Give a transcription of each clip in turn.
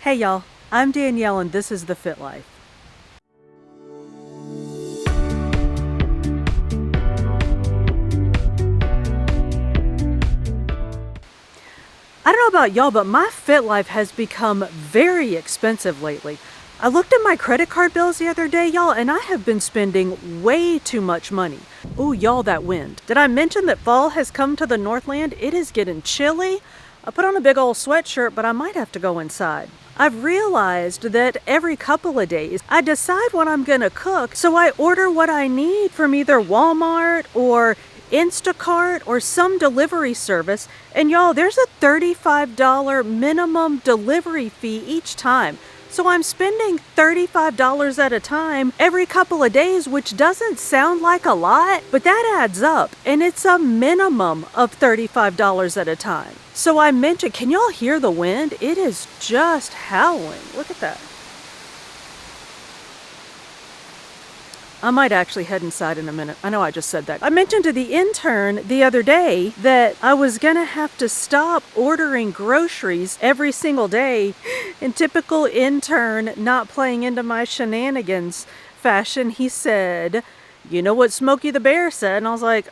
Hey y'all, I'm Danielle and this is The Fit Life. I don't know about y'all, but my Fit Life has become very expensive lately. I looked at my credit card bills the other day, y'all, and I have been spending way too much money. Ooh, y'all, that wind. Did I mention that fall has come to the Northland? It is getting chilly. I put on a big old sweatshirt, but I might have to go inside. I've realized that every couple of days I decide what I'm gonna cook, so I order what I need from either Walmart or InstaCart or some delivery service, and y'all, there's a $35 minimum delivery fee each time. So I'm spending $35 at a time every couple of days, which doesn't sound like a lot, but that adds up, and it's a minimum of $35 at a time. So I mentioned, can y'all hear the wind? It is just howling. Look at that. I might actually head inside in a minute. I know I just said that. I mentioned to the intern the other day that I was gonna have to stop ordering groceries every single day. In typical intern not playing into my shenanigans fashion, he said, "You know what Smokey the Bear said?" And I was like,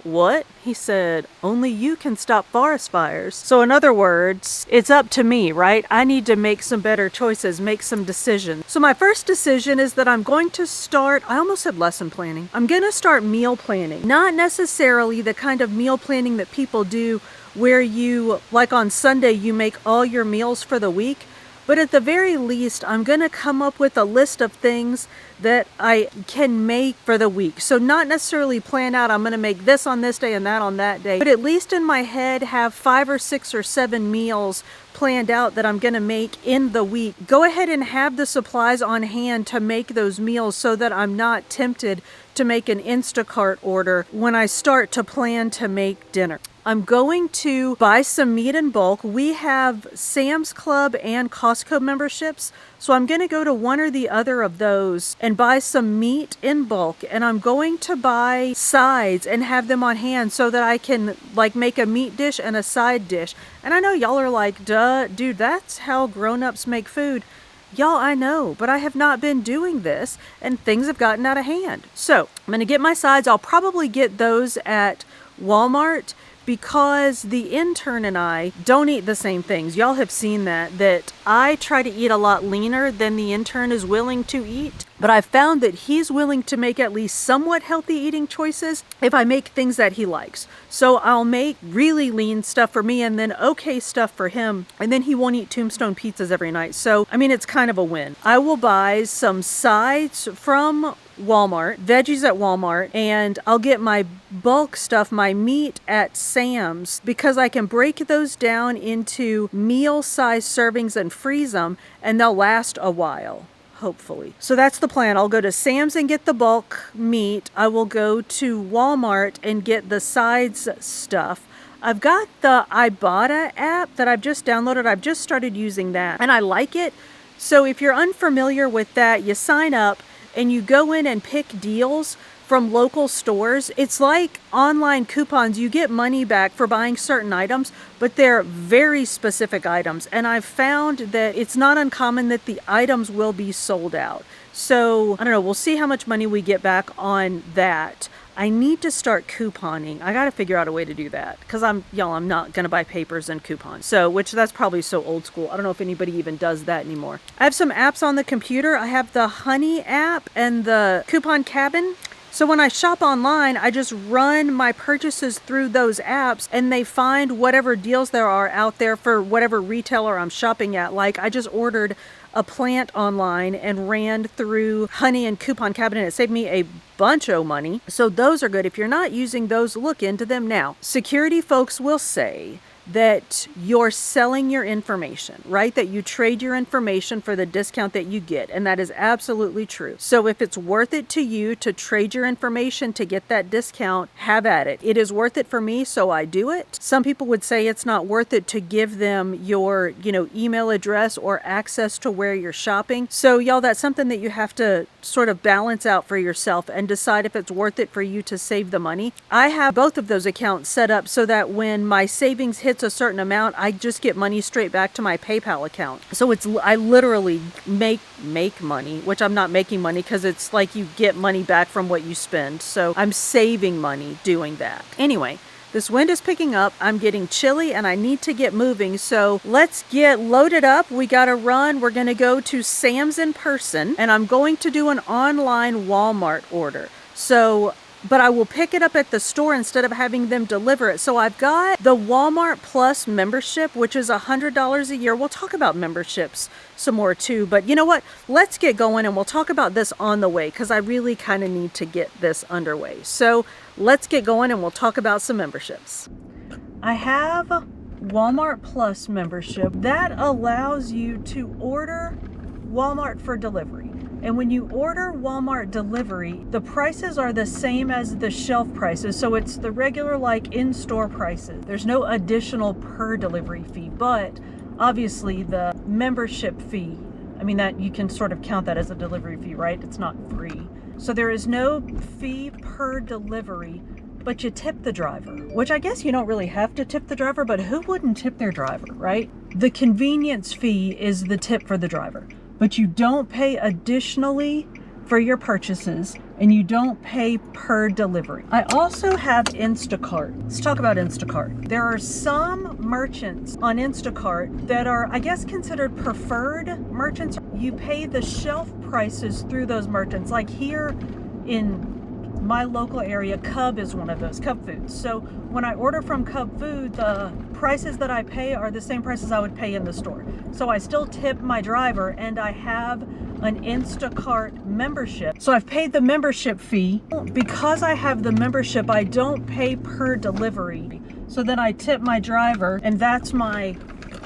what? He said, "Only you can stop forest fires." So in other words, it's up to me, right? I need to make some better choices, make some decisions. So my first decision is that I'm going to start, I almost said lesson planning. I'm gonna start meal planning. Not necessarily the kind of meal planning that people do where you, like on Sunday, you make all your meals for the week. But at the very least, I'm going to come up with a list of things that I can make for the week. So not necessarily plan out, I'm going to make this on this day and that on that day, but at least in my head have 5 or 6 or 7 meals planned out that I'm going to make in the week. Go ahead and have the supplies on hand to make those meals so that I'm not tempted to make an Instacart order when I start to plan to make dinner. I'm going to buy some meat in bulk. We have Sam's Club and Costco memberships, so I'm going to go to one or the other of those and buy some meat in bulk, and I'm going to buy sides and have them on hand so that I can like make a meat dish and a side dish. And I know y'all are like, duh, dude, that's how grown-ups make food. Y'all, I know, but I have not been doing this and things have gotten out of hand. So I'm going to get my sides. I'll probably get those at Walmart, because the intern and I don't eat the same things. Y'all have seen that I try to eat a lot leaner than the intern is willing to eat. But I've found that he's willing to make at least somewhat healthy eating choices if I make things that he likes. So I'll make really lean stuff for me and then okay stuff for him. And then he won't eat Tombstone pizzas every night. So, I mean, it's kind of a win. I will buy some sides from Walmart, veggies at Walmart, and I'll get my bulk stuff, my meat at Sam's, because I can break those down into meal-sized servings and freeze them, and they'll last a while. Hopefully. So that's the plan. I'll go to Sam's and get the bulk meat. I will go to Walmart and get the sides stuff. I've got the Ibotta app that I've just downloaded. I've just started using that and I like it. So if you're unfamiliar with that, you sign up and you go in and pick deals from local stores. It's like online coupons. You get money back for buying certain items, but they're very specific items. And I've found that it's not uncommon that the items will be sold out. So I don't know, we'll see how much money we get back on that. I need to start couponing. I got to figure out a way to do that because I'm not going to buy papers and coupons. So, which that's probably so old school. I don't know if anybody even does that anymore. I have some apps on the computer. I have the Honey app and the Coupon Cabin. So when I shop online, I just run my purchases through those apps and they find whatever deals there are out there for whatever retailer I'm shopping at. Like I just ordered a plant online and ran through Honey and Coupon Cabinet. It saved me a bunch of money. So those are good. If you're not using those, look into them now. Security folks will say that you're selling your information, right? That you trade your information for the discount that you get. And that is absolutely true. So if it's worth it to you to trade your information to get that discount, have at it. It is worth it for me, so I do it. Some people would say it's not worth it to give them your, email address or access to where you're shopping. So y'all, that's something that you have to sort of balance out for yourself and decide if it's worth it for you to save the money. I have both of those accounts set up so that when my savings hits hits a certain amount, I just get money straight back to my PayPal account. So I literally make money, which I'm not making money because it's like you get money back from what you spend. So I'm saving money doing that. Anyway, this wind is picking up. I'm getting chilly and I need to get moving. So let's get loaded up. We got to run. We're going to go to Sam's in person and I'm going to do an online Walmart order. But I will pick it up at the store instead of having them deliver it. So I've got the Walmart Plus membership, which is $100 a year. We'll talk about memberships some more too. But you know what? Let's get going and we'll talk about this on the way because I really kind of need to get this underway. So let's get going and we'll talk about some memberships. I have Walmart Plus membership that allows you to order Walmart for delivery. And when you order Walmart delivery, the prices are the same as the shelf prices. So it's the regular like in-store prices. There's no additional per delivery fee, but obviously the membership fee, I mean that you can sort of count that as a delivery fee, right? It's not free. So there is no fee per delivery, but you tip the driver, which I guess you don't really have to tip the driver, but who wouldn't tip their driver, right? The convenience fee is the tip for the driver. But you don't pay additionally for your purchases and you don't pay per delivery. I also have InstaCart. Let's talk about InstaCart. There are some merchants on InstaCart that are, I guess, considered preferred merchants. You pay the shelf prices through those merchants. Like here in my local area, Cub is one of those, Cub Foods. So when I order from Cub Food, the prices that I pay are the same prices I would pay in the store. So I still tip my driver and I have an Instacart membership. So I've paid the membership fee. Because I have the membership, I don't pay per delivery. So then I tip my driver and that's my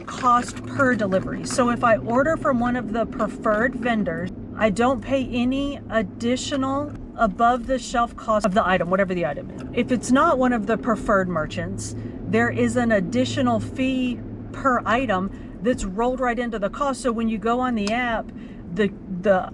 cost per delivery. So if I order from one of the preferred vendors, I don't pay any additional above the shelf cost of the item, whatever the item is. If it's not one of the preferred merchants, there is an additional fee per item that's rolled right into the cost. So when you go on the app, the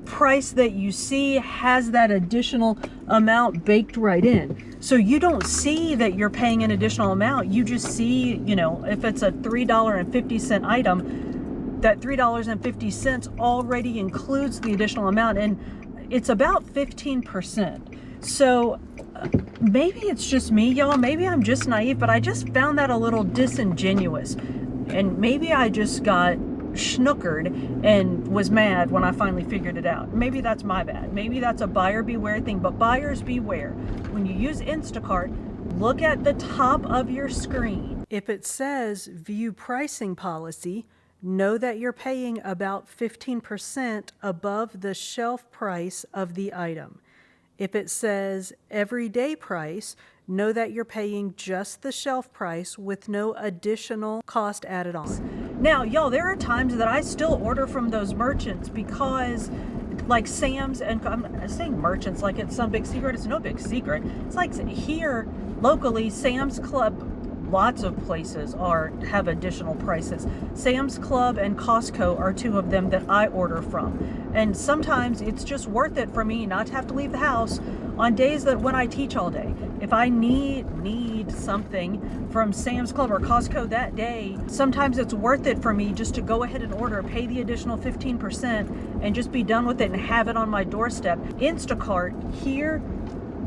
price that you see has that additional amount baked right in. So you don't see that you're paying an additional amount. You just see, you know, if it's a $3.50 item, that $3.50 already includes the additional amount, and it's about 15%. So maybe it's just me, y'all. Maybe I'm just naive, but I just found that a little disingenuous. And maybe I just got schnookered and was mad when I finally figured it out. Maybe that's my bad. Maybe that's a buyer beware thing, but buyers beware. When you use Instacart, look at the top of your screen. If it says view pricing policy, know that you're paying about 15% above the shelf price of the item. If it says everyday price, know that you're paying just the shelf price with no additional cost added on. Now, y'all, there are times that I still order from those merchants because like Sam's, and I'm saying merchants like it's some big secret. It's no big secret. It's like here locally, Sam's Club, lots of places have additional prices. Sam's Club and Costco are two of them that I order from. And sometimes it's just worth it for me not to have to leave the house on days that when I teach all day. If I need something from Sam's Club or Costco that day, sometimes it's worth it for me just to go ahead and order, pay the additional 15% and just be done with it and have it on my doorstep. Instacart here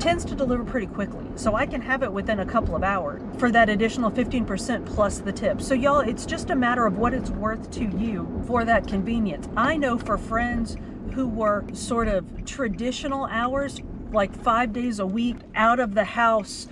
tends to deliver pretty quickly, so I can have it within a couple of hours for that additional 15% plus the tip. So y'all, it's just a matter of what it's worth to you for that convenience. I know for friends who were sort of traditional hours, like 5 days a week out of the house,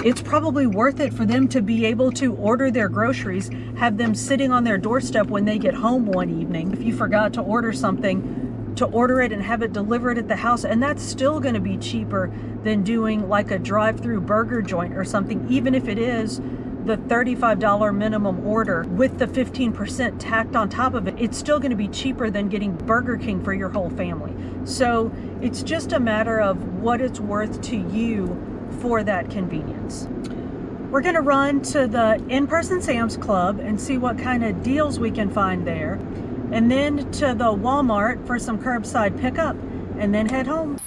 it's probably worth it for them to be able to order their groceries, have them sitting on their doorstep when they get home one evening. If you forgot to order something, to order it and have it delivered at the house, and that's still going to be cheaper than doing like a drive-through burger joint or something, even if it is the $35 minimum order with the 15% tacked on top of it. It's still going to be cheaper than getting Burger King for your whole family. So it's just a matter of what it's worth to you for that convenience. We're going to run to the in-person Sam's Club and see what kind of deals we can find there, and then to the Walmart for some curbside pickup, and then head home.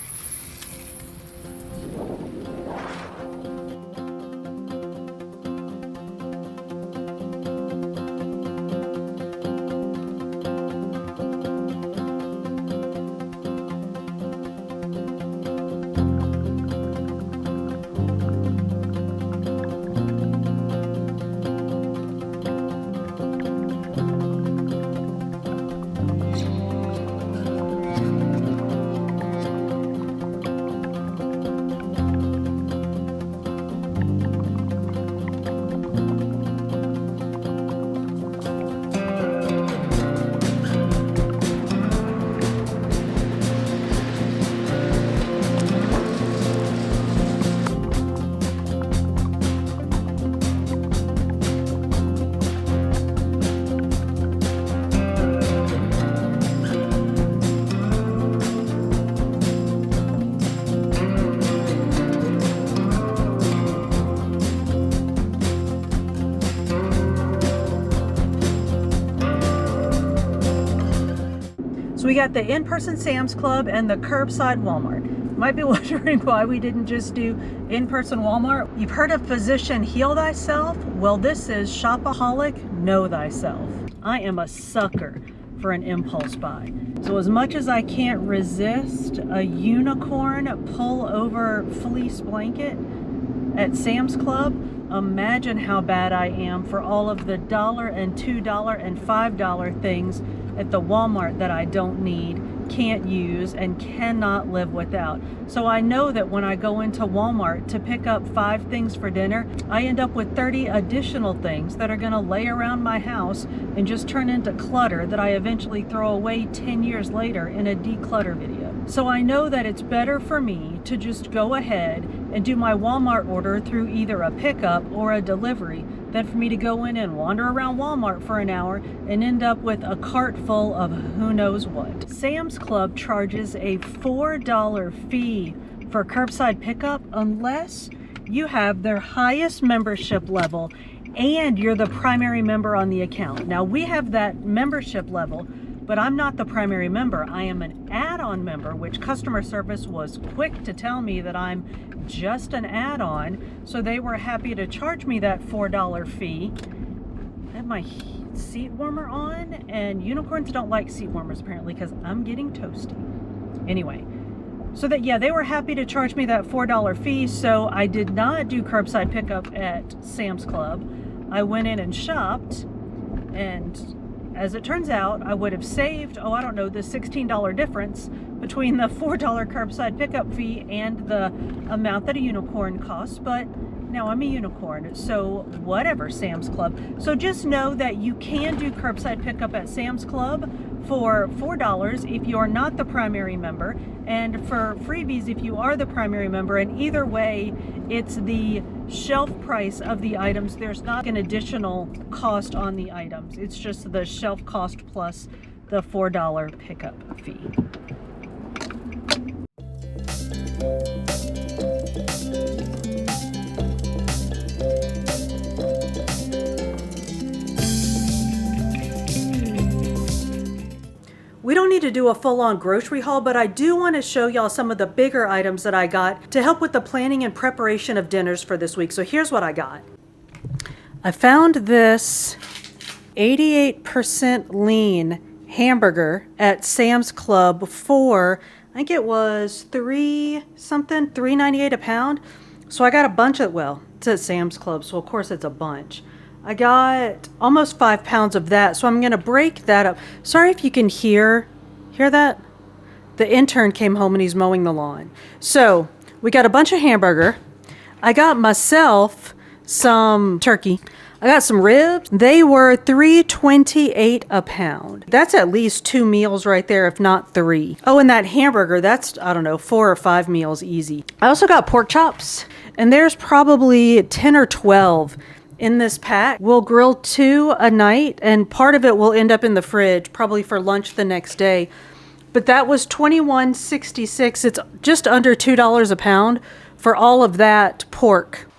So we got the in-person Sam's Club and the curbside Walmart. You might be wondering why we didn't just do in-person Walmart. You've heard of physician heal thyself? Well, this is shopaholic know thyself. I am a sucker for an impulse buy. So as much as I can't resist a unicorn pull-over fleece blanket at Sam's Club, imagine how bad I am for all of the $1 and $2 and $5 things at the Walmart that I don't need, can't use, and cannot live without. So I know that when I go into Walmart to pick up 5 things for dinner, I end up with 30 additional things that are gonna lay around my house and just turn into clutter that I eventually throw away 10 years later in a declutter video. So I know that it's better for me to just go ahead and do my Walmart order through either a pickup or a delivery than for me to go in and wander around Walmart for an hour and end up with a cart full of who knows what. Sam's Club charges a $4 fee for curbside pickup unless you have their highest membership level and you're the primary member on the account. Now we have that membership level, but I'm not the primary member. I am an add-on member, which customer service was quick to tell me that I'm just an add-on. So they were happy to charge me that $4 fee. I have my seat warmer on, and unicorns don't like seat warmers apparently because I'm getting toasty. Anyway, so that, yeah, they were happy to charge me that $4 fee. So I did not do curbside pickup at Sam's Club. I went in and shopped, and as it turns out, I would have saved, I don't know, the $16 difference between the $4 curbside pickup fee and the amount that a unicorn costs, but now I'm a unicorn, so whatever, Sam's Club. So just know that you can do curbside pickup at Sam's Club for $4 if you're not the primary member, and for freebies if you are the primary member, and either way, it's the shelf price of the items. There's not an additional cost on the items. It's just the shelf cost plus the $4 pickup fee. We don't need to do a full-on grocery haul, but I do want to show y'all some of the bigger items that I got to help with the planning and preparation of dinners for this week. So here's what I got. I found this 88% lean hamburger at Sam's Club for, I think it was $3.98 a pound. So I got a bunch of, well, it's at Sam's Club, so of course it's a bunch. I got almost 5 pounds of that, so I'm going to break that up. Sorry if you can hear that? The intern came home and he's mowing the lawn. So we got a bunch of hamburger. I got myself some turkey. I got some ribs. They were $3.28 a pound. That's at least 2 meals right there, if not 3. Oh, and that hamburger, that's, I don't know, 4 or 5 meals easy. I also got pork chops, and there's probably 10 or 12 in this pack. We'll grill 2 a night, and part of it will end up in the fridge, probably for lunch the next day. But that was $21.66. It's just under $2 a pound for all of that pork.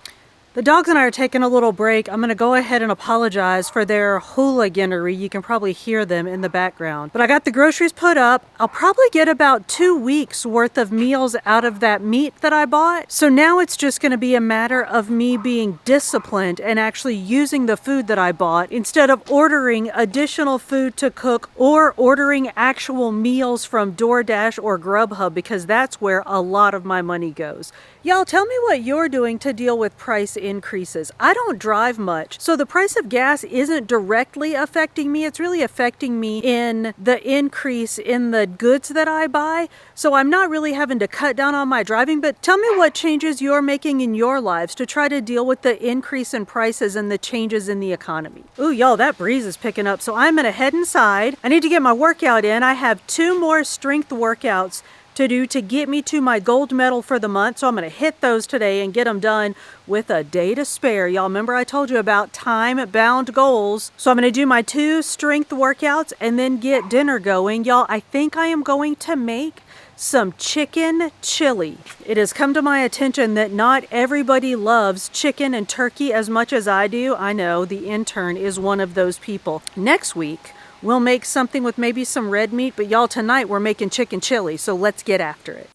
The dogs and I are taking a little break. I'm going to go ahead and apologize for their hooliganery. You can probably hear them in the background. But I got the groceries put up. I'll probably get about 2 weeks worth of meals out of that meat that I bought. So now it's just going to be a matter of me being disciplined and actually using the food that I bought instead of ordering additional food to cook or ordering actual meals from DoorDash or Grubhub, because that's where a lot of my money goes. Y'all, tell me what you're doing to deal with price increases. I don't drive much, so the price of gas isn't directly affecting me. It's really affecting me in the increase in the goods that I buy. So I'm not really having to cut down on my driving, but tell me what changes you're making in your lives to try to deal with the increase in prices and the changes in the economy. Ooh, y'all, that breeze is picking up, so I'm gonna head inside. I need to get my workout in. I have 2 more strength workouts to do to get me to my gold medal for the month. So I'm going to hit those today and get them done with a day to spare. Y'all remember I told you about time-bound goals. So I'm going to do my 2 strength workouts and then get dinner going. Y'all, I think I am going to make some chicken chili. It has come to my attention that not everybody loves chicken and turkey as much as I do. I know the intern is one of those people. Next week, we'll make something with maybe some red meat, but y'all, tonight we're making chicken chili, so let's get after it.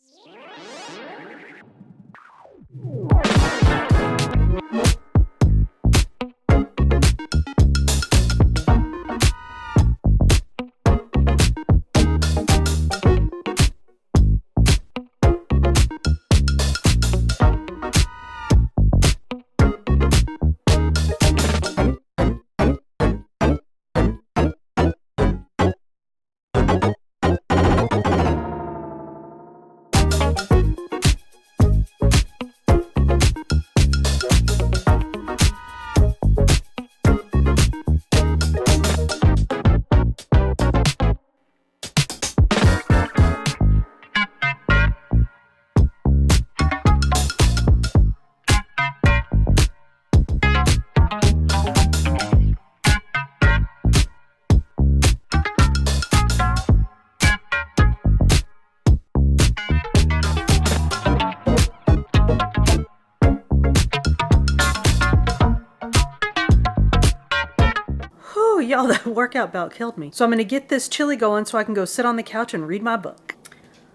Y'all, that workout about killed me. So I'm gonna get this chili going so I can go sit on the couch and read my book.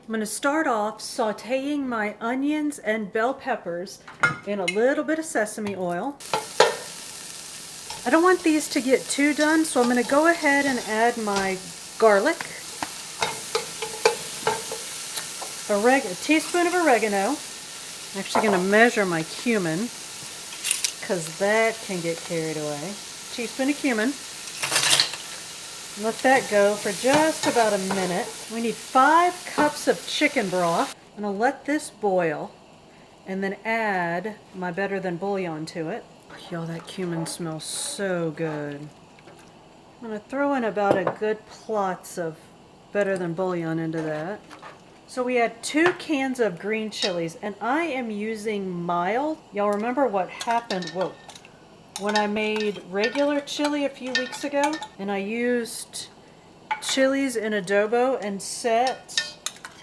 I'm gonna start off sauteing my onions and bell peppers in a little bit of sesame oil. I don't want these to get too done, so I'm gonna go ahead and add my garlic, a teaspoon of oregano. I'm actually gonna measure my cumin because that can get carried away. Teaspoon of cumin. Let that go for just about a minute. We need 5 cups of chicken broth. I'm gonna let this boil and then add my Better Than bouillon to it. Y'all, that cumin smells so good. I'm gonna throw in about a good plots of Better Than bouillon into that. So we had 2 cans of green chilies, and I am using mild. Y'all remember what happened? Whoa. When I made regular chili a few weeks ago, and I used chilies in adobo and set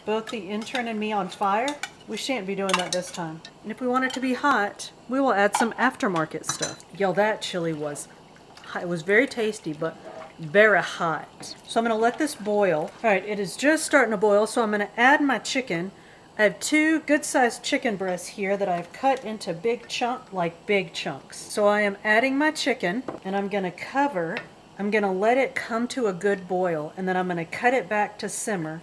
both the intern and me on fire, we shan't be doing that this time. And if we want it to be hot, we will add some aftermarket stuff. Y'all, that chili was hot. It was very tasty, but very hot. So I'm gonna let this boil. All right, it is just starting to boil, so I'm gonna add my chicken. I have 2 good-sized chicken breasts here that I've cut into big chunks. So I am adding my chicken, and I'm gonna cover. I'm gonna let it come to a good boil, and then I'm gonna cut it back to simmer,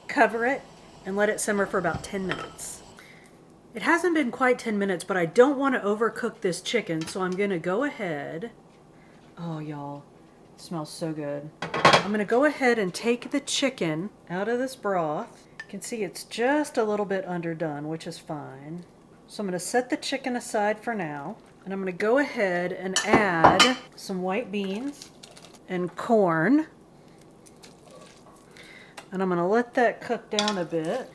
cover it, and let it simmer for about 10 minutes. It hasn't been quite 10 minutes, but I don't want to overcook this chicken, so I'm gonna go ahead. Oh, y'all, it smells so good. I'm gonna go ahead and take the chicken out of this broth. You can see it's just a little bit underdone, which is fine. So I'm going to set the chicken aside for now, and I'm going to go ahead and add some white beans and corn. And I'm going to let that cook down a bit.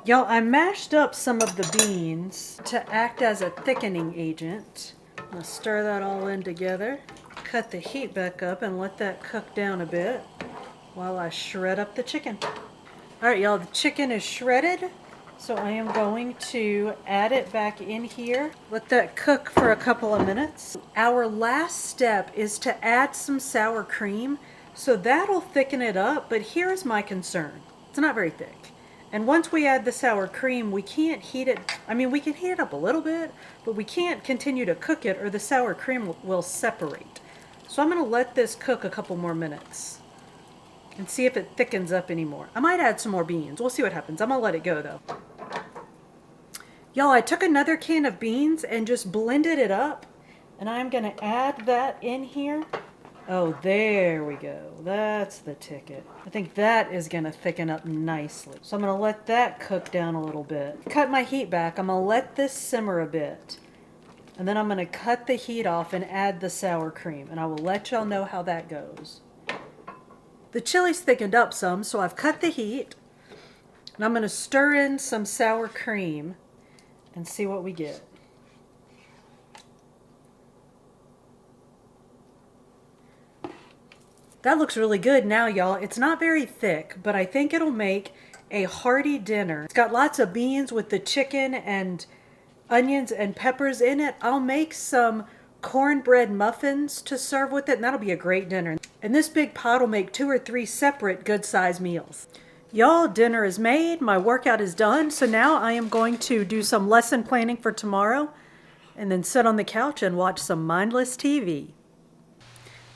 Y'all, I mashed up some of the beans to act as a thickening agent. I'm going to stir that all in together. Cut the heat back up and let that cook down a bit while I shred up the chicken. All right, y'all, the chicken is shredded, so I am going to add it back in here. Let that cook for a couple of minutes. Our last step is to add some sour cream, so that'll thicken it up, but here's my concern. It's not very thick. And once we add the sour cream, we can't heat it. I mean, we can heat it up a little bit, but we can't continue to cook it or the sour cream will separate. So I'm gonna let this cook a couple more minutes and see if it thickens up anymore. I might add some more beans. We'll see what happens. I'm gonna let it go though. Y'all, I took another can of beans and just blended it up, and I'm gonna add that in here. Oh, there we go. That's the ticket. I think that is gonna thicken up nicely. So I'm gonna let that cook down a little bit. Cut my heat back. I'm gonna let this simmer a bit. And then I'm gonna cut the heat off and add the sour cream, and I will let y'all know how that goes. The chili's thickened up some, so I've cut the heat, and I'm going to stir in some sour cream and see what we get. That looks really good now, y'all. It's not very thick, but I think it'll make a hearty dinner. It's got lots of beans with the chicken and onions and peppers in it. I'll make some cornbread muffins to serve with it, and that'll be a great dinner. And this big pot will make 2 or 3 separate good-sized meals. Y'all, dinner is made, my workout is done, so now I am going to do some lesson planning for tomorrow and then sit on the couch and watch some mindless TV.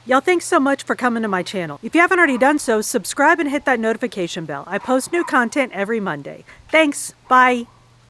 Y'all, thanks so much for coming to my channel. If you haven't already done so, subscribe and hit that notification bell. I post new content every Monday. Thanks. Bye.